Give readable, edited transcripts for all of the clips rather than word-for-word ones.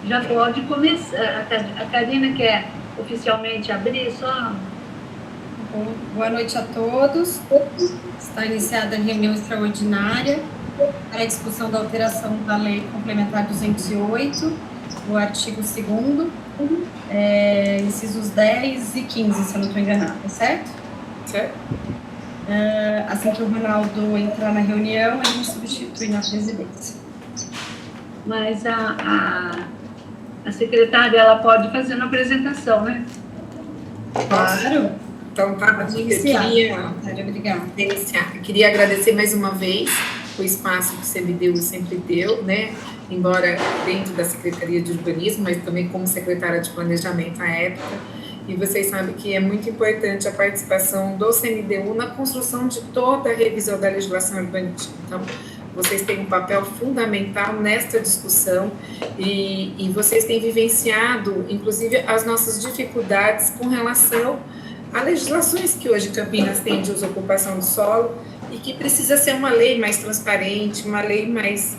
já pode começar. A Karina quer oficialmente abrir só? Boa noite a todos. Está iniciada a reunião extraordinária para a discussão da alteração da Lei Complementar 208, do artigo 2º, incisos 10 e 15, se eu não estou enganada, certo? Certo. Assim que o Ronaldo entrar na reunião, ele me substitui na presidência. Mas a secretária, ela pode fazer uma apresentação, né? Claro. Então, tá, eu queria agradecer mais uma vez o espaço que você me deu, sempre deu, né? Embora dentro da Secretaria de Urbanismo, mas também como secretária de Planejamento à época. E vocês sabem que é muito importante a participação do CMDU na construção de toda a revisão da legislação urbanística. Então, vocês têm um papel fundamental nesta discussão e vocês têm vivenciado, inclusive, as nossas dificuldades com relação a legislações que hoje Campinas tem de usocupação do solo e que precisa ser uma lei mais transparente, uma lei mais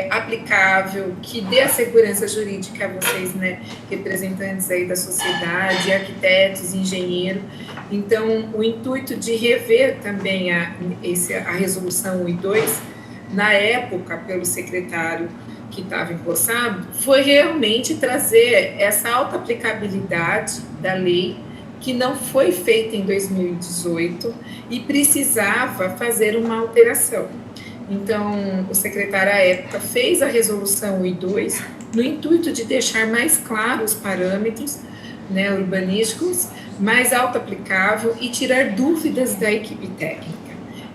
aplicável, que dê a segurança jurídica a vocês, né, representantes aí da sociedade, arquitetos, engenheiros. Então, o intuito de rever também a resolução 1 e 2, na época, pelo secretário que estava empossado, foi realmente trazer essa alta aplicabilidade da lei, que não foi feita em 2018 e precisava fazer uma alteração. Então, o secretário à época fez a resolução 1 e 2 no intuito de deixar mais claros os parâmetros, né, urbanísticos, mais auto-aplicável e tirar dúvidas da equipe técnica.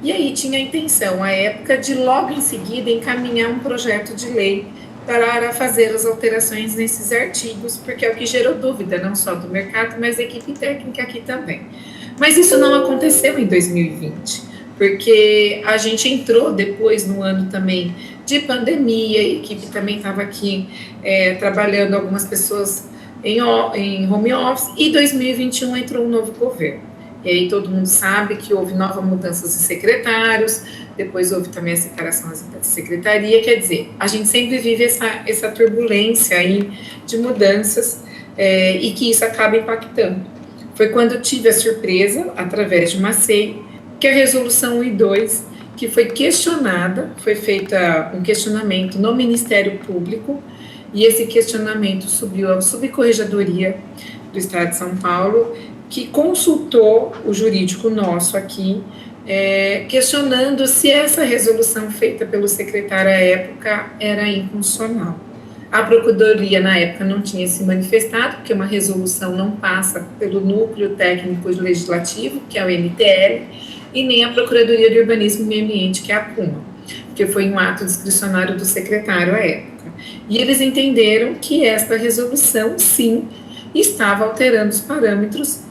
E aí tinha a intenção, à época, de logo em seguida encaminhar um projeto de lei para fazer as alterações nesses artigos, porque é o que gerou dúvida, não só do mercado, mas da equipe técnica aqui também. Mas isso não aconteceu em 2020, porque a gente entrou depois, no ano também de pandemia, a equipe também estava aqui trabalhando, algumas pessoas em home office, e 2021 entrou um novo governo. E aí todo mundo sabe que houve novas mudanças de secretários, depois houve também a separação da secretaria, quer dizer, a gente sempre vive essa turbulência aí de mudanças e que isso acaba impactando. Foi quando eu tive a surpresa, através de uma SEI, que a resolução 1 e 2, que foi questionada, foi feita um questionamento no Ministério Público, e esse questionamento subiu à Subcorregedoria do Estado de São Paulo, que consultou o jurídico nosso aqui, questionando se essa resolução feita pelo secretário à época era inconstitucional. A Procuradoria, na época, não tinha se manifestado, porque uma resolução não passa pelo Núcleo Técnico Legislativo, que é o NTL, e nem a Procuradoria de Urbanismo e Meio Ambiente, que é a PUMA, porque foi um ato discricionário do secretário à época. E eles entenderam que esta resolução, sim, estava alterando os parâmetros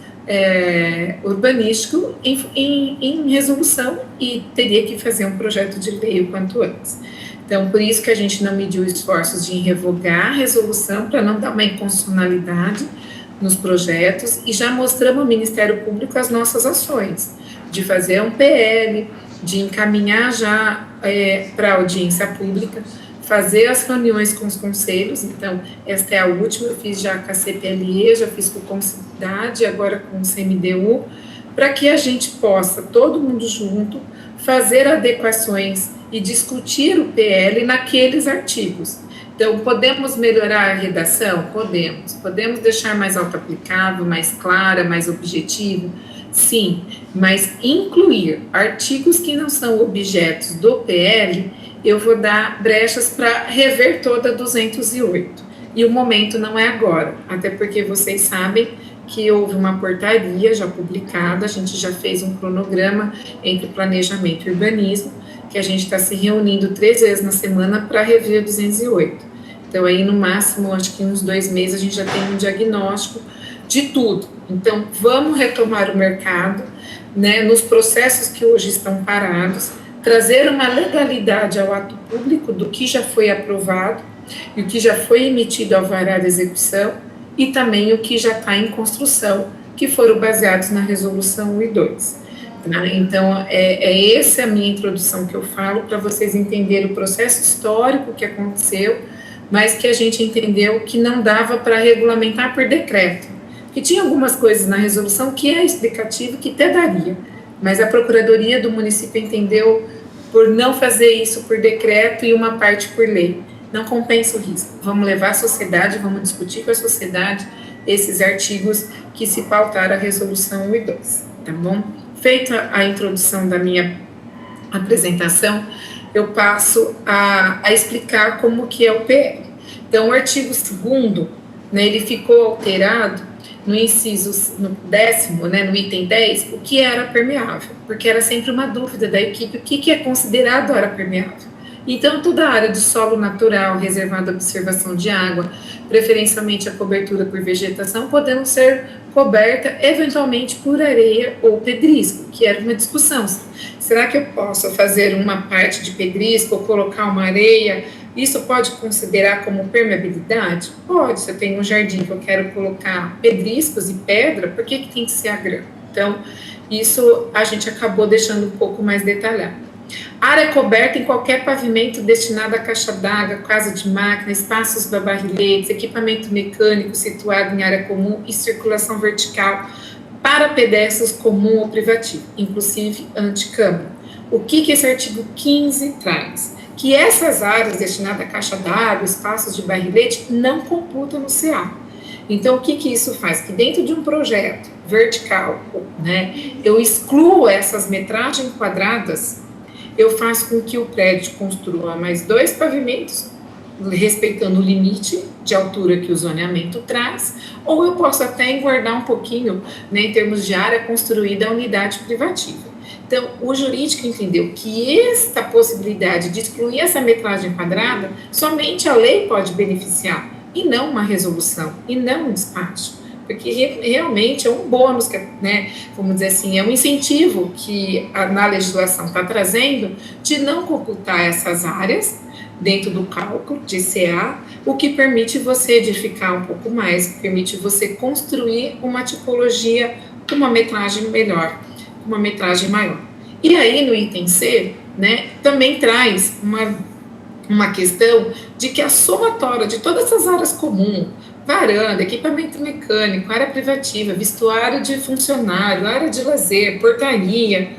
urbanístico em resolução e teria que fazer um projeto de lei o quanto antes. Então, por isso que a gente não mediu esforços de revogar a resolução, para não dar uma inconstitucionalidade nos projetos, e já mostramos ao Ministério Público as nossas ações, de fazer um PL, de encaminhar já para a audiência pública, fazer as reuniões com os conselhos. Então, esta é a última, eu fiz já com a CPLE, já fiz com a Conselhidade, agora com o CMDU, para que a gente possa, todo mundo junto, fazer adequações e discutir o PL naqueles artigos. Então, podemos melhorar a redação? Podemos deixar mais auto-aplicável, mais clara, mais objetivo? Sim, mas incluir artigos que não são objetos do PL, eu vou dar brechas para rever toda a 208. E o momento não é agora, até porque vocês sabem que houve uma portaria já publicada, a gente já fez um cronograma entre planejamento e urbanismo, que a gente está se reunindo 3 vezes na semana para rever a 208. Então, aí no máximo, acho que uns 2 meses, a gente já tem um diagnóstico de tudo. Então, vamos retomar o mercado, né, nos processos que hoje estão parados, trazer uma legalidade ao ato público do que já foi aprovado e o que já foi emitido ao alvará de execução e também o que já está em construção, que foram baseados na resolução 1 e 2. Tá? Então, essa a minha introdução que eu falo, para vocês entenderem o processo histórico que aconteceu, mas que a gente entendeu que não dava para regulamentar por decreto, que tinha algumas coisas na resolução que é explicativo, que até daria, mas a Procuradoria do município entendeu por não fazer isso por decreto e uma parte por lei. Não compensa o risco. Vamos levar a sociedade, vamos discutir com a sociedade esses artigos que se pautaram a resolução 1 e 2, tá bom? Feita a introdução da minha apresentação, eu passo a explicar como que é o PL. Então, o artigo 2º, né, ele ficou alterado no inciso, no 10º, né, no item 10, o que era permeável, porque era sempre uma dúvida da equipe, o que é considerado área permeável. Então, toda a área de solo natural, reservada à observação de água, preferencialmente a cobertura por vegetação, podendo ser coberta eventualmente por areia ou pedrisco, que era uma discussão. Será que eu posso fazer uma parte de pedrisco ou colocar uma areia? Isso pode considerar como permeabilidade? Pode, se eu tenho um jardim que eu quero colocar pedriscos e pedra, por que tem que ser a grama? Então, isso a gente acabou deixando um pouco mais detalhado. Área coberta em qualquer pavimento destinado a caixa d'água, casa de máquina, espaços para barriletes, equipamento mecânico situado em área comum e circulação vertical para pedestres comum ou privativo, inclusive anticâmara. O que esse artigo 15 traz? Que essas áreas destinadas a caixa d'água, espaços de barrilete, não computam no CA. Então, o que isso faz? Que dentro de um projeto vertical, né, eu excluo essas metragens quadradas, eu faço com que o prédio construa mais 2 pavimentos, respeitando o limite de altura que o zoneamento traz, ou eu posso até engordar um pouquinho, né, em termos de área construída a unidade privativa. Então, o jurídico entendeu que esta possibilidade de excluir essa metragem quadrada, somente a lei pode beneficiar, e não uma resolução, e não um despacho. Porque realmente é um bônus, né, vamos dizer assim, é um incentivo que na legislação está trazendo de não computar essas áreas dentro do cálculo de CA, o que permite você edificar um pouco mais, permite você construir uma tipologia com uma metragem melhor, uma metragem maior. E aí no item C, né, também traz uma questão de que a somatória de todas essas áreas comuns, varanda, equipamento mecânico, área privativa, vestuário de funcionário, área de lazer, portaria,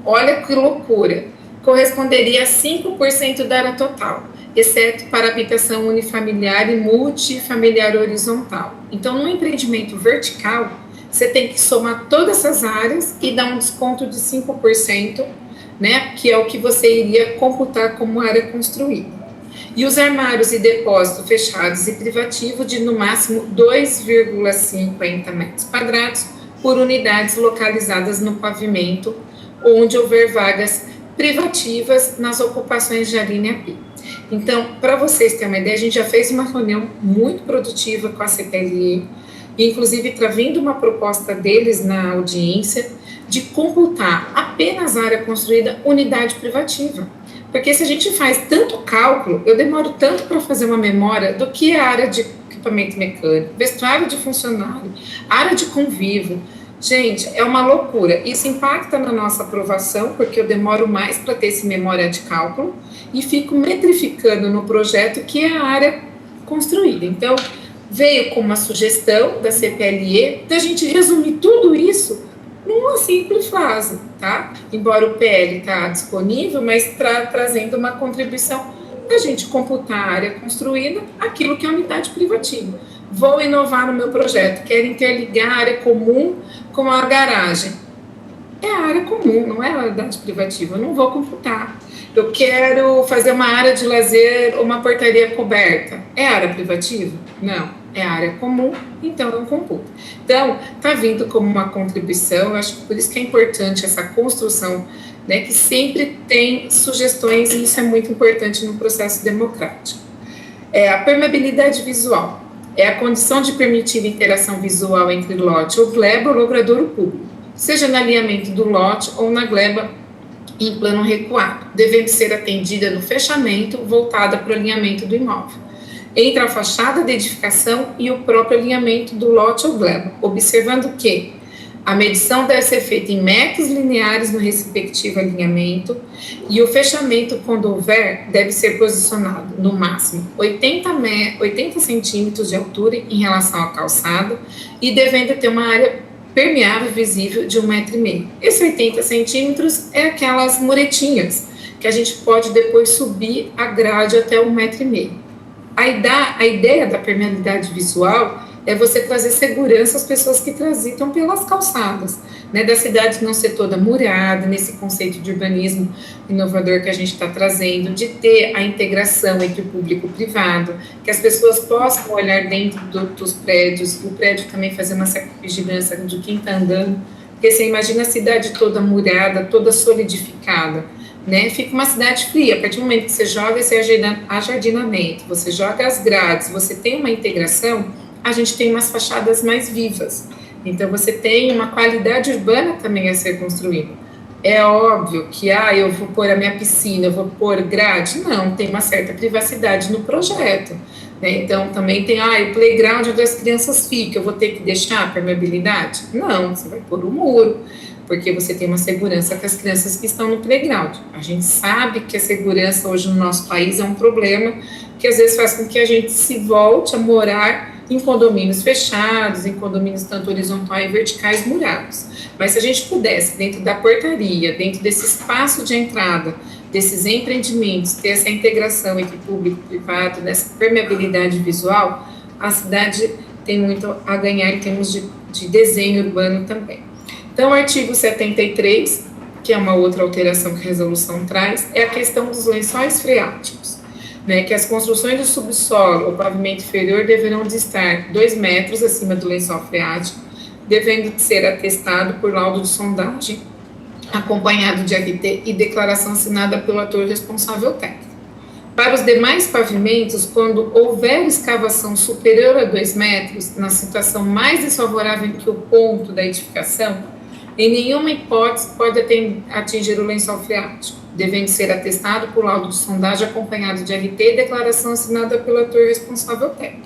olha que loucura, corresponderia a 5% da área total, exceto para habitação unifamiliar e multifamiliar horizontal. Então, no empreendimento vertical, você tem que somar todas essas áreas e dar um desconto de 5%, né, que é o que você iria computar como área construída. E os armários e depósitos fechados e privativos de, no máximo, 2,50 metros quadrados por unidades localizadas no pavimento, onde houver vagas privativas nas ocupações de linha P. Então, para vocês terem uma ideia, a gente já fez uma reunião muito produtiva com a CPLE, inclusive está vindo uma proposta deles na audiência de computar apenas a área construída unidade privativa. Porque se a gente faz tanto cálculo, eu demoro tanto para fazer uma memória do que a área de equipamento mecânico, vestuário de funcionário, área de convívio. Gente, é uma loucura. Isso impacta na nossa aprovação, porque eu demoro mais para ter essa memória de cálculo e fico metrificando no projeto que é a área construída. Então, veio com uma sugestão da CPLE da gente resumir tudo isso numa simples frase, tá? Embora o PL está disponível, mas trazendo uma contribuição para a gente computar a área construída, aquilo que é unidade privativa. Vou inovar no meu projeto, quero interligar a área comum com a garagem. É a área comum, não é a unidade privativa, eu não vou computar. Eu quero fazer uma área de lazer ou uma portaria coberta. É área privativa? Não, é área comum, então eu computo. Então, está vindo como uma contribuição, eu acho que por isso que é importante essa construção, né, que sempre tem sugestões, e isso é muito importante no processo democrático. A permeabilidade visual é a condição de permitir interação visual entre lote ou gleba ou logradouro público, seja no alinhamento do lote ou na gleba em plano recuado, devendo ser atendida no fechamento voltada para o alinhamento do imóvel, entre a fachada da edificação e o próprio alinhamento do lote ou gleba, observando que A medição deve ser feita em metros lineares no respectivo alinhamento e o fechamento, quando houver, deve ser posicionado no máximo 80 centímetros de altura em relação à calçada e devendo ter uma área permeável visível de 1,5 metro. Esses 80 centímetros é aquelas muretinhas que a gente pode depois subir a grade até 1,5 metro. A ideia da permeabilidade visual é você trazer segurança às pessoas que transitam pelas calçadas, né, da cidade não ser toda murada, nesse conceito de urbanismo inovador que a gente está trazendo, de ter a integração entre o público e o privado, que as pessoas possam olhar dentro dos prédios, o prédio também fazer uma certa vigilância de quem está andando, porque você imagina a cidade toda murada, toda solidificada, né, fica uma cidade fria. A partir do momento que você joga esse ajardinamento, você joga as grades, você tem uma integração, a gente tem umas fachadas mais vivas. Então, você tem uma qualidade urbana também a ser construída. É óbvio que, eu vou pôr a minha piscina, eu vou pôr grade. Não, tem uma certa privacidade no projeto, né? Então, também tem, o playground onde as crianças ficam, eu vou ter que deixar a permeabilidade? Não, você vai pôr o muro, porque você tem uma segurança com as crianças que estão no playground. A gente sabe que a segurança hoje no nosso país é um problema que às vezes faz com que a gente se volte a morar em condomínios fechados, em condomínios tanto horizontais e verticais murados. Mas se a gente pudesse, dentro da portaria, dentro desse espaço de entrada, desses empreendimentos, ter essa integração entre público e privado, nessa permeabilidade visual, a cidade tem muito a ganhar em termos de desenho urbano também. Então, o artigo 73, que é uma outra alteração que a resolução traz, é a questão dos lençóis freáticos, né, que as construções do subsolo ou pavimento inferior deverão de estar 2 metros acima do lençol freático, devendo ser atestado por laudo de sondagem, acompanhado de RT e declaração assinada pelo ator responsável técnico. Para os demais pavimentos, quando houver escavação superior a 2 metros, na situação mais desfavorável que o ponto da edificação, em nenhuma hipótese pode atingir o lençol freático, devendo ser atestado por laudo de sondagem acompanhado de RT e declaração assinada pelo ator responsável técnico.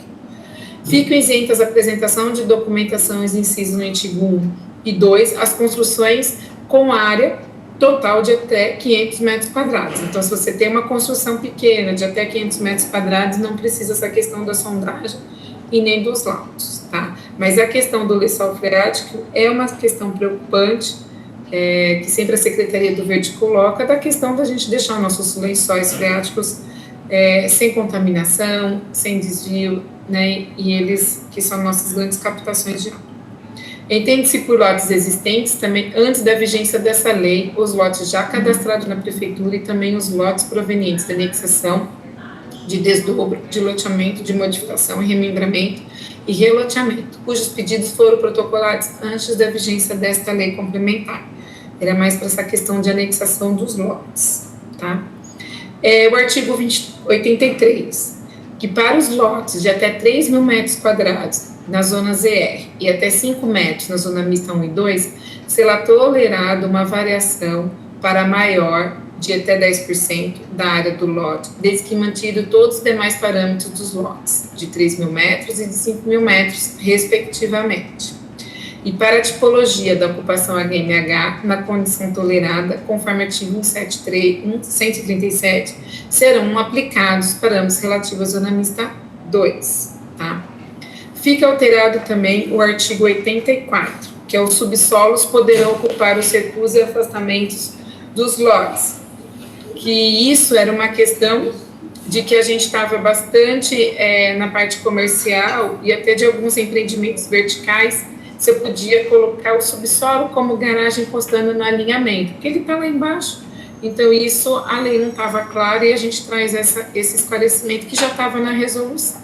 Ficam isentas a apresentação de documentações incisos no artigo 1 e 2, as construções com área total de até 500 metros quadrados. Então, se você tem uma construção pequena de até 500 metros quadrados, não precisa essa questão da sondagem e nem dos laudos, tá? Mas a questão do lençol freático é uma questão preocupante, que sempre a Secretaria do Verde coloca, da questão da gente deixar nossos lençóis freáticos sem contaminação, sem desvio, né? E eles, que são nossas grandes captações de água. Entende-se por lotes existentes também, antes da vigência dessa lei, os lotes já cadastrados na Prefeitura e também os lotes provenientes da anexação, de desdobro, de loteamento, de modificação e remembramento e reloteamento, cujos pedidos foram protocolados antes da vigência desta lei complementar. Era mais para essa questão de anexação dos lotes, tá? O artigo 83, que para os lotes de até 3 mil metros quadrados na zona ZR e até 5 metros na zona mista 1 e 2, será tolerada uma variação para maior de até 10% da área do lote, desde que mantido todos os demais parâmetros dos lotes, de 3 mil metros e de 5 mil metros, respectivamente. E para a tipologia da ocupação HMH, na condição tolerada, conforme artigo 137, serão aplicados os parâmetros relativos à zona mista 2, tá? Fica alterado também o artigo 84, que é os subsolos poderão ocupar os recuos e afastamentos dos lotes, que isso era uma questão de que a gente estava bastante na parte comercial e até de alguns empreendimentos verticais, você podia colocar o subsolo como garagem encostando no alinhamento, porque ele está lá embaixo. Então, isso, a lei não estava clara e a gente traz esse esclarecimento que já estava na resolução.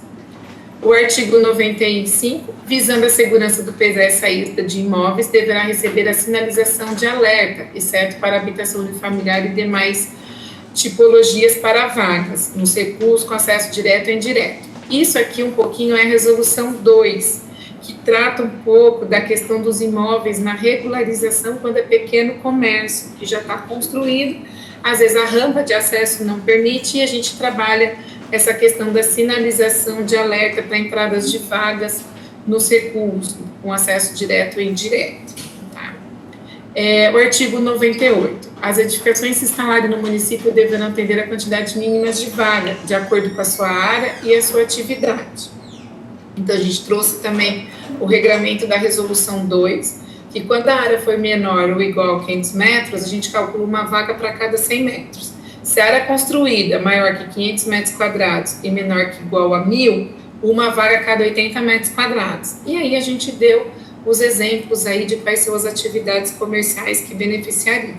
O artigo 95, visando a segurança do PSE saída de imóveis, deverá receber a sinalização de alerta, exceto para habitação unifamiliar e demais tipologias para vagas, nos recursos com acesso direto e indireto. Isso aqui um pouquinho é a resolução 2, que trata um pouco da questão dos imóveis na regularização quando é pequeno comércio, que já está construído, às vezes a rampa de acesso não permite e a gente trabalha essa questão da sinalização de alerta para entradas de vagas nos recursos, com acesso direto e indireto, O artigo 98. As edificações se instalarem no município deverão atender a quantidade mínima de vaga, de acordo com a sua área e a sua atividade. Então, a gente trouxe também o regramento da resolução 2, que quando a área for menor ou igual a 500 metros, a gente calcula uma vaga para cada 100 metros. Se a área construída maior que 500 metros quadrados e menor que igual a 1.000, uma vaga a cada 80 metros quadrados. E aí a gente deu os exemplos aí de quais são as atividades comerciais que beneficiariam.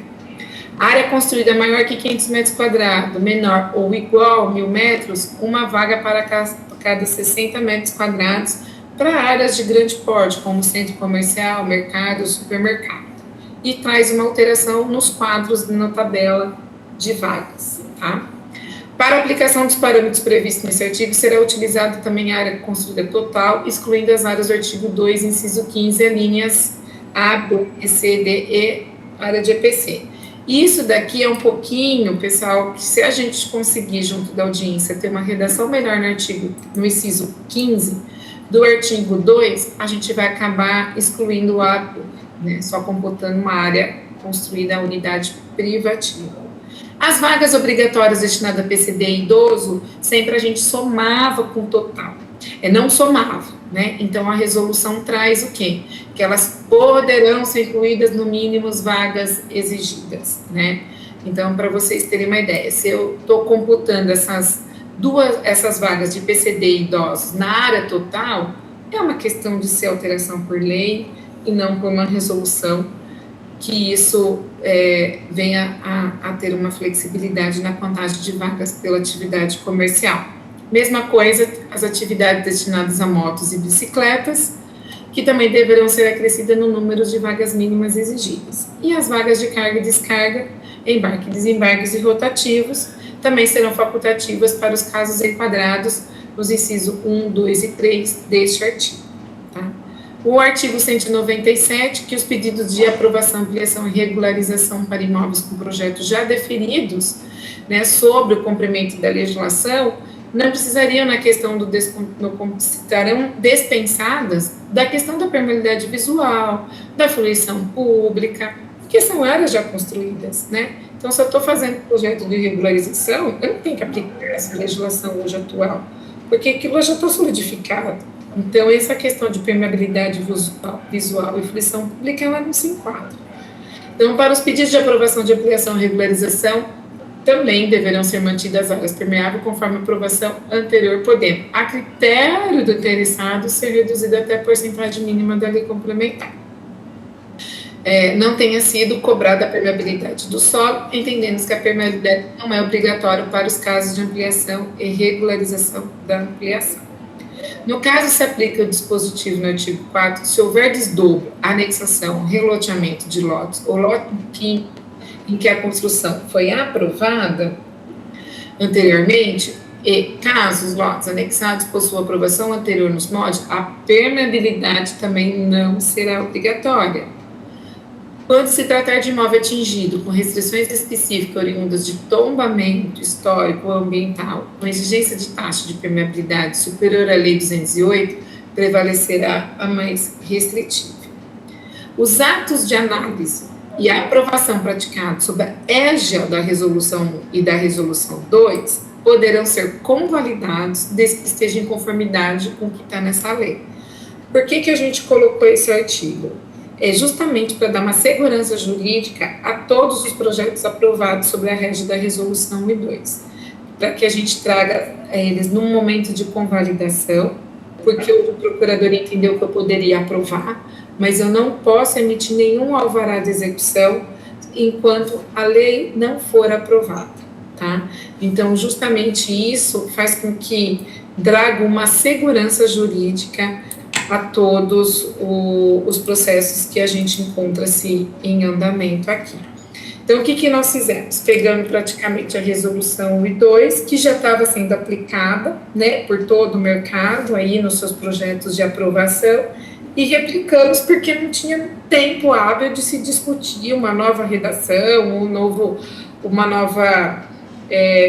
A área construída maior que 500 metros quadrados, menor ou igual a 1.000 metros, uma vaga para cada 60 metros quadrados para áreas de grande porte, como centro comercial, mercado, supermercado. E traz uma alteração nos quadros na tabela de vagas, tá? Para a aplicação dos parâmetros previstos nesse artigo, será utilizada também a área construída total, excluindo as áreas do artigo 2, inciso 15, linhas A, B, C, D, E, área de EPC. Isso daqui é um pouquinho, pessoal, que se a gente conseguir, junto da audiência, ter uma redação melhor no inciso 15 do artigo 2, a gente vai acabar excluindo o A, né, só computando uma área construída à unidade privativa. As vagas obrigatórias destinadas a PCD e idoso, sempre a gente somava com o total. Não somava, né? Então, a resolução traz o quê? Que elas poderão ser incluídas no mínimo as vagas exigidas, né? Então, para vocês terem uma ideia, se eu estou computando essas vagas de PCD e idosos na área total, é uma questão de ser alteração por lei e não por uma resolução, que isso venha a ter uma flexibilidade na contagem de vagas pela atividade comercial. Mesma coisa, as atividades destinadas a motos e bicicletas, que também deverão ser acrescidas no número de vagas mínimas exigidas. E as vagas de carga e descarga, embarque, desembarques e rotativos, também serão facultativas para os casos enquadrados nos incisos 1, 2 e 3 deste artigo. Tá? O artigo 197, que os pedidos de aprovação, ampliação e regularização para imóveis com projetos já definidos, né, sobre o cumprimento da legislação, não precisariam, na questão estarão dispensadas da questão da permeabilidade visual, da fruição pública, que são áreas já construídas, né? Então, se eu estou fazendo projeto de regularização, eu não tenho que aplicar essa legislação hoje atual, porque aquilo já está solidificado. Então, essa questão de permeabilidade visual e fruição pública, ela não se enquadra. Então, para os pedidos de aprovação de ampliação e regularização, também deverão ser mantidas as áreas permeáveis conforme a aprovação anterior, podendo, a critério do interessado, ser reduzido até a porcentagem mínima da lei complementar. Não tenha sido cobrada a permeabilidade do solo, entendendo que a permeabilidade não é obrigatória para os casos de ampliação e regularização da ampliação. No caso, se aplica o dispositivo no artigo 4, se houver desdobro, anexação, reloteamento de lotes ou lote em que a construção foi aprovada anteriormente, e caso os lotes anexados possuam aprovação anterior nos moldes, a permeabilidade também não será obrigatória. Quando se tratar de imóvel atingido com restrições específicas oriundas de tombamento histórico ou ambiental, com exigência de taxa de permeabilidade superior à Lei 208, prevalecerá a mais restritiva. Os atos de análise e a aprovação praticada sob a égide da Resolução 1 e da Resolução 2 poderão ser convalidados desde que esteja em conformidade com o que está nessa lei. Por que a gente colocou esse artigo? É justamente para dar uma segurança jurídica a todos os projetos aprovados sobre a égide da Resolução 1 e 2, para que a gente traga eles num momento de convalidação, porque o procurador entendeu que eu poderia aprovar, mas eu não posso emitir nenhum alvará de execução enquanto a lei não for aprovada, tá? Então, justamente isso faz com que traga uma segurança jurídica a todos os processos que a gente encontra-se em andamento aqui. Então, o que nós fizemos? Pegamos praticamente a resolução 1 e 2, que já estava sendo aplicada, né, por todo o mercado, aí nos seus projetos de aprovação, e replicamos porque não tinha tempo hábil de se discutir uma nova redação, uma nova,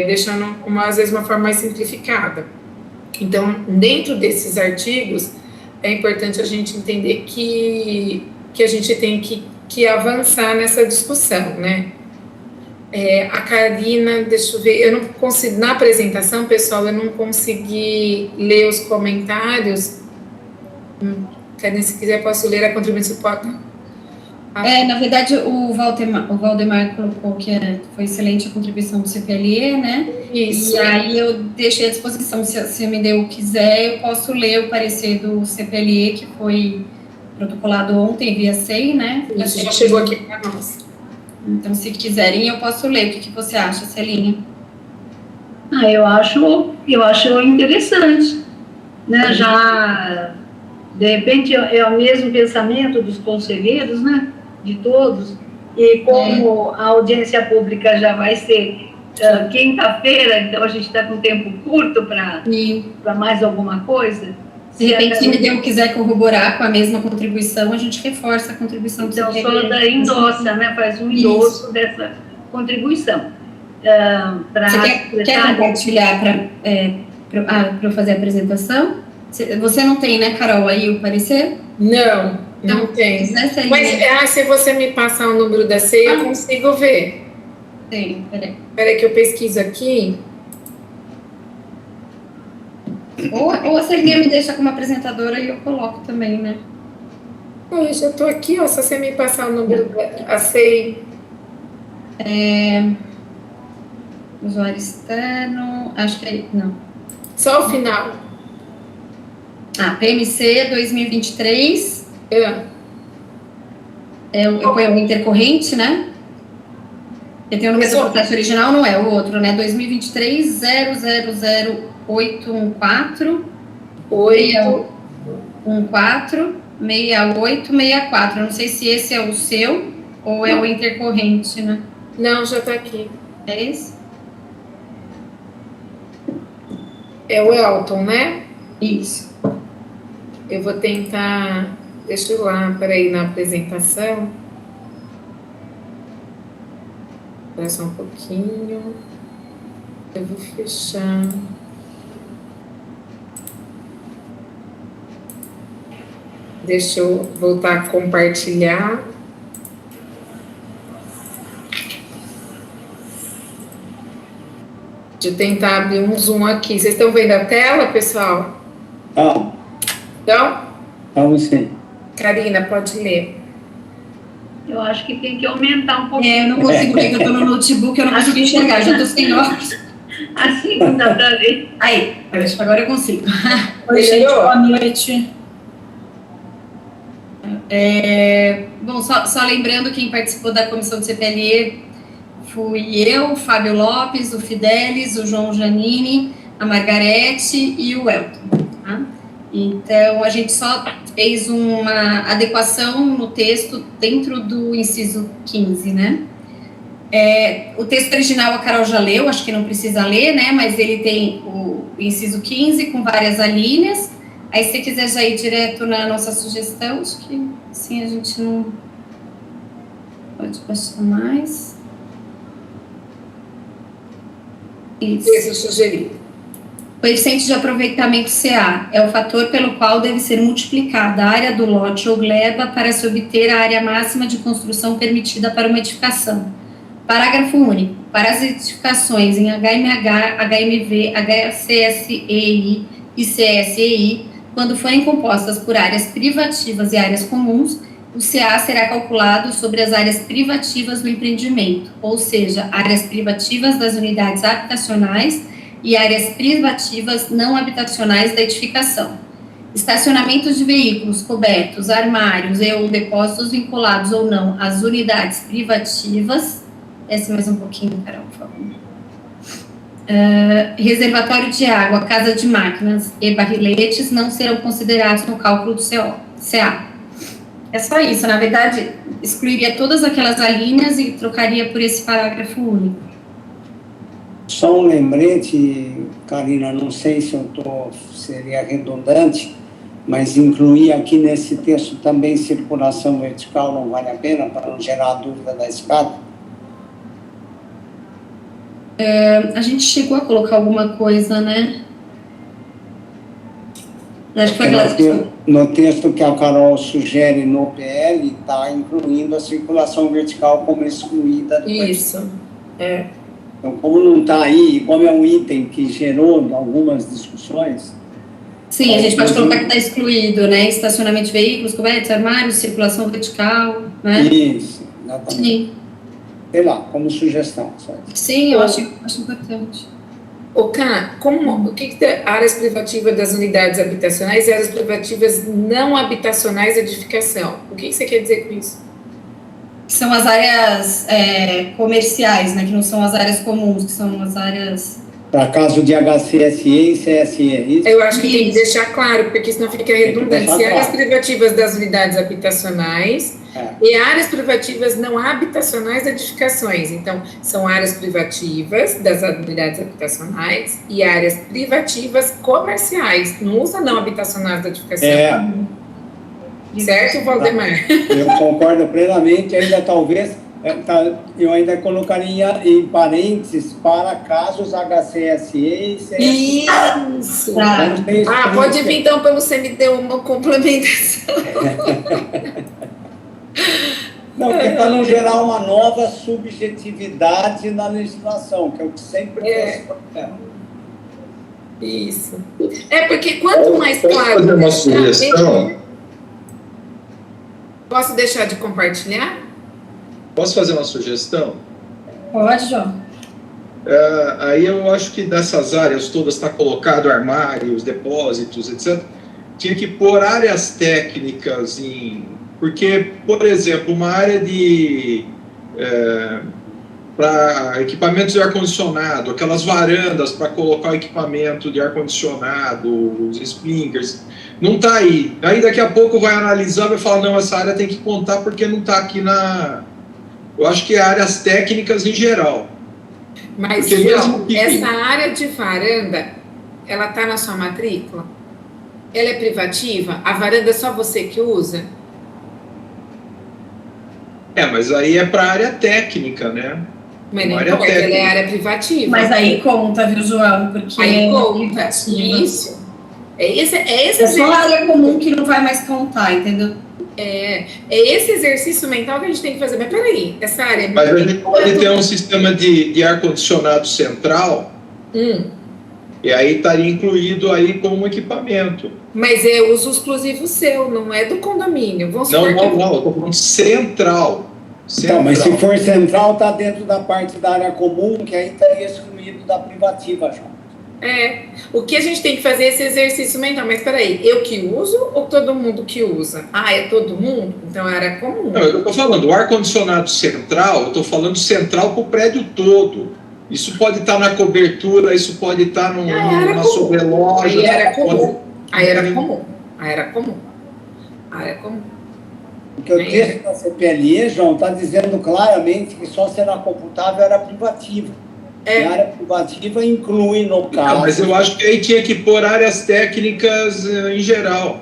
deixando, às vezes, uma forma mais simplificada. Então, dentro desses artigos, é importante a gente entender que a gente tem que que avançar nessa discussão, né? A Karina, deixa eu ver, eu não consegui, na apresentação, pessoal, eu não consegui ler os comentários. Karina, se quiser, posso ler a contribuição. Na verdade, o Valdemar colocou que foi excelente a contribuição do CPLE, né? Isso. E aí eu deixei à disposição, se a MDU quiser, eu posso ler o parecer do CPLE, que foi protocolado ontem via SEI, né? Isso, já chegou aqui para nós. Então, se quiserem, eu posso ler. O que você acha, Celinha? Eu acho interessante, né? Já, de repente, é o mesmo pensamento dos conselheiros, né? De todos. E como a audiência pública já vai ser quinta-feira, então a gente está com tempo curto para mais alguma coisa. De repente, se a MDU quiser corroborar com a mesma contribuição, a gente reforça a contribuição do CPLE. Então, só endossa, né? Faz um endosso dessa contribuição. Você quer compartilhar para eu fazer a apresentação? Você não tem, né, Carol, aí o parecer? Não tem. Mas se você me passar o número da ceia, eu consigo ver. Tem, peraí. Peraí que eu pesquiso aqui. Ou a Celinha me deixa como apresentadora e eu coloco também, né? Eu já estou aqui, ó, só você me passar o número da CEI. Usuário externo, acho que não. Só o final. PMC 2023. Eu ponho o intercorrente, né? Eu tenho o número do processo original, não é o outro, né? 2023 000814 6864. Eu não sei se esse é o seu ou é o intercorrente, né? Não, já está aqui. É esse? É o Elton, né? Isso. Eu vou tentar... Deixa eu lá, peraí, na apresentação. Espera só um pouquinho. Eu vou fechar. Deixa eu voltar a compartilhar. Deixa eu tentar abrir um zoom aqui. Vocês estão vendo a tela, pessoal? Então? Vamos sim. Karina, pode ler. Eu acho que tem que aumentar um pouquinho. Eu não consigo ler, eu estou no notebook, eu não consigo enxergar, já estou sem óculos. Assim não dá para ver. Aí, agora eu consigo. Oi, gente, boa noite. Bom, só lembrando, quem participou da comissão do CPLE fui eu, o Fábio Lopes, o Fidelis, o João Janini, a Margarete e o Elton. Tá? Então, a gente só fez uma adequação no texto dentro do inciso 15, né? O texto original a Carol já leu, acho que não precisa ler, né? Mas ele tem o inciso 15 com várias alíneas. Aí, se você quiser já ir direto na nossa sugestão, acho que assim a gente não pode baixar mais. Isso. Texto sugerido. Coeficiente de aproveitamento CA é o fator pelo qual deve ser multiplicada a área do lote ou gleba para se obter a área máxima de construção permitida para uma edificação. Parágrafo único. Para as edificações em HMH, HMV, HCSEI e CSEI, quando forem compostas por áreas privativas e áreas comuns, o CA será calculado sobre as áreas privativas do empreendimento, ou seja, áreas privativas das unidades habitacionais e áreas privativas não habitacionais da edificação. Estacionamentos de veículos cobertos, armários e ou depósitos vinculados ou não às unidades privativas. Desce mais um pouquinho, Carol, por favor. Reservatório de água, casa de máquinas e barriletes não serão considerados no cálculo do CA. É só isso, na verdade, excluiria todas aquelas alíneas e trocaria por esse parágrafo único. Só um lembrete, Karina, não sei se seria redundante, mas incluir aqui nesse texto também circulação vertical não vale a pena, para não gerar dúvida da escada? A gente chegou a colocar alguma coisa, né? Acho que foi aquela discussão. No texto que a Carol sugere no PL, está incluindo a circulação vertical como excluída. Isso, é. Então, como não está aí, e como é um item que gerou algumas discussões... Sim, a gente pode colocar que está excluído, né? Estacionamento de veículos, cobertos, armários, circulação vertical, né? Isso, exatamente. Sim. Sei lá, como sugestão. Só. Sim, eu acho importante. O Cá, o que é áreas privativas das unidades habitacionais e áreas privativas não habitacionais de edificação? O que você quer dizer com isso? São as áreas comerciais, né? Que não são as áreas comuns, que são as áreas... Para caso de HCSE e CSE, é isso? Eu acho que tem que deixar claro, porque senão fica redundante. Se áreas privativas das unidades habitacionais e áreas privativas não habitacionais de edificações. Então, são áreas privativas das unidades habitacionais e áreas privativas comerciais. Não usa não habitacionais da edificação. Certo, Valdemar? Eu concordo plenamente, ainda talvez... eu ainda colocaria em parênteses para casos HCSE e CSE. Isso! Pode vir então para você me dar uma complementação. Não, porque para não gerar uma nova subjetividade na legislação, que é o que sempre é. Isso. É porque quanto mais claro... Posso fazer uma sugestão? Posso deixar de compartilhar? Posso fazer uma sugestão? Pode, João. Aí eu acho que dessas áreas todas está colocado armários, depósitos, etc. Tinha que pôr áreas técnicas porque, por exemplo, uma área de para equipamentos de ar-condicionado, aquelas varandas para colocar o equipamento de ar-condicionado, os sprinklers, não está aí. Aí daqui a pouco vai analisar e vai falar, não, essa área tem que contar porque não está aqui na... Eu acho que é áreas técnicas em geral. Mas, João, essa área de varanda, ela está na sua matrícula? Ela é privativa? A varanda é só você que usa? Mas aí é para área técnica, né? Mas nem conta, ela é área privativa. Mas aí conta, viu, João? Porque aí conta, isso. É só a área comum que não vai mais contar, entendeu? É esse exercício mental que a gente tem que fazer. Mas peraí, essa área... Mas a gente pode ter um sistema de ar-condicionado central, e aí estaria incluído aí como equipamento. Mas é uso exclusivo seu, não é do condomínio. Não, eu estou falando central. Então, mas se for central, está dentro da parte da área comum, que aí estaria excluído da privativa, João. O que a gente tem que fazer é esse exercício mental. Mas peraí, eu que uso ou todo mundo que usa? É todo mundo? Então é área comum. Não, eu estou falando, o ar-condicionado central, eu estou falando central para o prédio todo. Isso pode estar na cobertura, isso pode estar numa sobreloja. Aí era comum. Aí era comum. Porque o texto da CPLE, João, está dizendo claramente que só será computável a área privativa. A área privativa inclui, no caso... mas eu acho que aí tinha que pôr áreas técnicas em geral.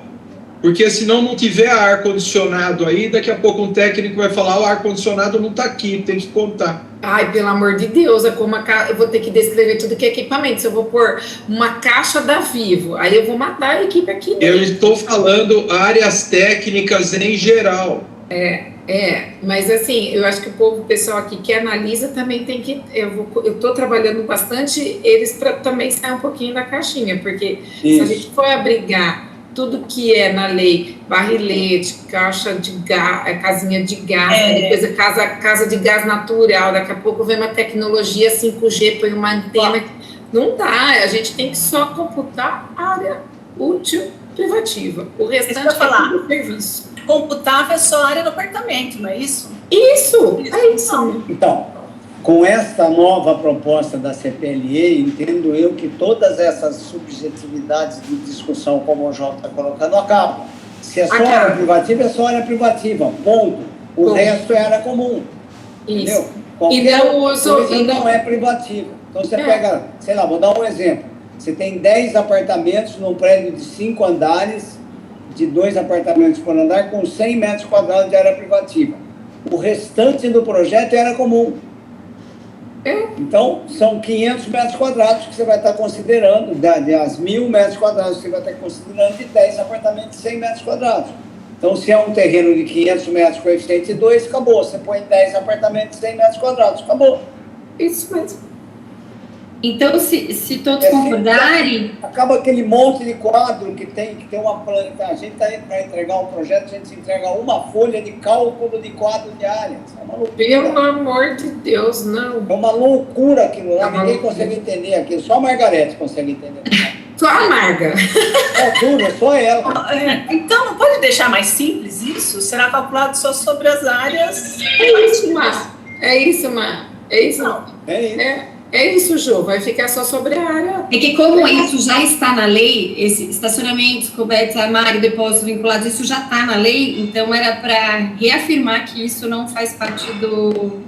Porque senão não tiver ar-condicionado aí, daqui a pouco um técnico vai falar, o ar-condicionado não está aqui, tem que contar. Pelo amor de Deus, eu vou ter que descrever tudo que é equipamento. Se eu vou pôr uma caixa da Vivo, aí eu vou matar a equipe aqui dentro. Eu estou falando áreas técnicas em geral. Mas assim, eu acho que o pessoal aqui que analisa também tem que... Eu estou trabalhando bastante eles para também sair um pouquinho da caixinha, porque se a gente for abrigar tudo que é na lei, barrilete, caixa de gás, casinha de gás, depois casa de gás natural, daqui a pouco vem uma tecnologia 5G, põe uma antena, não dá, a gente tem que só computar área útil privativa, o restante é tudo serviço. Computável é só a área do apartamento, não é isso? Isso, é isso. Então, com esta nova proposta da CPLE, entendo eu que todas essas subjetividades de discussão, como o João está colocando, acabam. Se é só área privativa, é só área privativa, ponto. O resto é área comum. Isso. Qualquer coisa não é privativa. Então você pega, sei lá, vou dar um exemplo. Você tem 10 apartamentos num prédio de 5 andares, de 2 apartamentos por andar, com 100 metros quadrados de área privativa. O restante do projeto é área comum. Então, são 500 metros quadrados que você vai estar considerando, das 1.000 metros quadrados que você vai estar considerando de 10 apartamentos de 100 metros quadrados. Então, se é um terreno de 500 metros, coeficiente 2, acabou. Você põe 10 apartamentos de 100 metros quadrados, acabou. Isso mesmo. Então, se todos assim, concordarem... Acaba aquele monte de quadro que tem uma planta. A gente está indo para entregar um projeto, a gente entrega uma folha de cálculo de quadro de área. É uma loucura. Pelo amor de Deus, não. É uma loucura aquilo lá, ninguém consegue entender aquilo. Só a Margarete consegue entender. Só a Marga. Só ela. Então, não pode deixar mais simples isso? Será calculado só sobre as áreas... É isso, Mar. É isso, Mar. É isso. É isso. É isso, Jô, vai ficar só sobre a área. É que como isso já está na lei, esse estacionamentos, cobertos, armário, depósitos vinculados, isso já está na lei, então era para reafirmar que isso não faz parte do...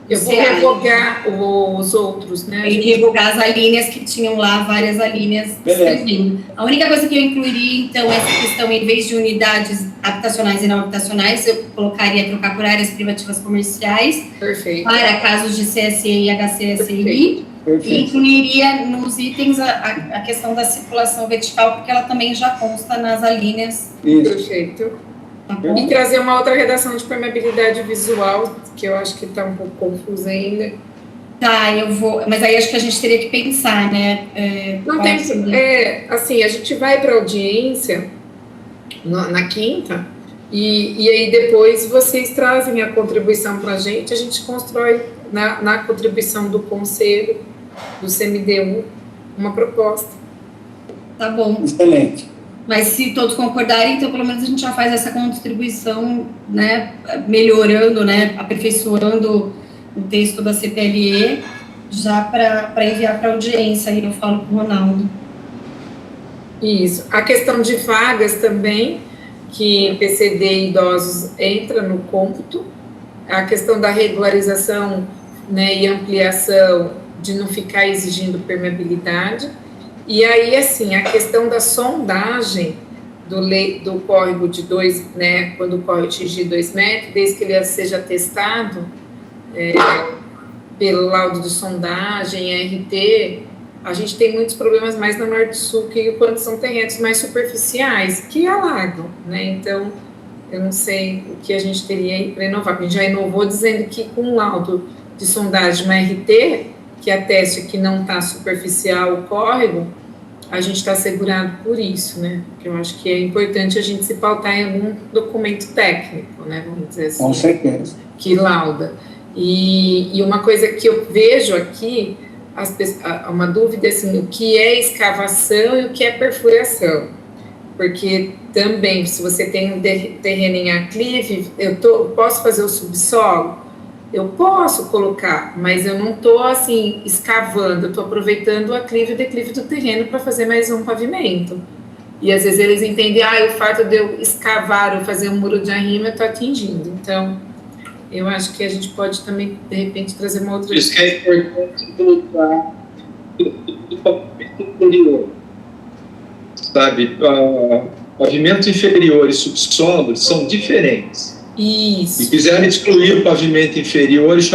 Eu vou revogar os outros, né? E revogar as alíneas que tinham lá, várias alíneas servindo. A única coisa que eu incluiria, então, essa questão, em vez de unidades habitacionais e não habitacionais, eu colocaria trocar por áreas privativas comerciais. Perfeito. Para casos de CSE e HCSI. Perfeito. E incluiria nos itens a questão da circulação vertical, porque ela também já consta nas alíneas. Isso. Perfeito. Tá bom? E trazer uma outra redação de permeabilidade visual, que eu acho que está um pouco confusa ainda. Tá, eu vou... Mas aí acho que a gente teria que pensar, né? Não tem... assim, a gente vai para a audiência na quinta, e aí depois vocês trazem a contribuição para a gente constrói na contribuição do conselho, do CMDU, uma proposta. Tá bom. Excelente. Mas se todos concordarem, então pelo menos a gente já faz essa contribuição, né, melhorando, né, aperfeiçoando o texto da CPLE, já para enviar para a audiência, aí eu falo com o Ronaldo. Isso. A questão de vagas também, que PCD e idosos entra no cômputo, a questão da regularização, né, e ampliação, de não ficar exigindo permeabilidade. E aí, assim, a questão da sondagem do córrego de 2, né, quando o córrego atingir 2 metros, desde que ele seja testado pelo laudo de sondagem, RT, a gente tem muitos problemas mais na Norte-Sul, que quando são terrenos mais superficiais, que alagam, né? Então, eu não sei o que a gente teria aí para inovar, porque a gente já inovou dizendo que com o laudo de sondagem, uma RT, que ateste que não está superficial o córrego, a gente está assegurado por isso, né? Porque eu acho que é importante a gente se pautar em algum documento técnico, né? Vamos dizer assim. Com certeza. Que lauda. E uma coisa que eu vejo aqui, uma dúvida assim, o que é escavação e o que é perfuração. Porque também, se você tem um terreno em aclive, eu posso fazer o subsolo? Eu posso colocar, mas eu não estou, assim, escavando, eu estou aproveitando o aclive e o declive do terreno para fazer mais um pavimento. E, às vezes, eles entendem, o fato de eu escavar ou fazer um muro de arrimo, eu estou atingindo. Então, eu acho que a gente pode também, de repente, trazer uma outra... Isso que é importante colocar do pavimento inferior. Sabe, pavimento inferior e subsolo são diferentes. Isso. E quiserem excluir o pavimento inferior e chamar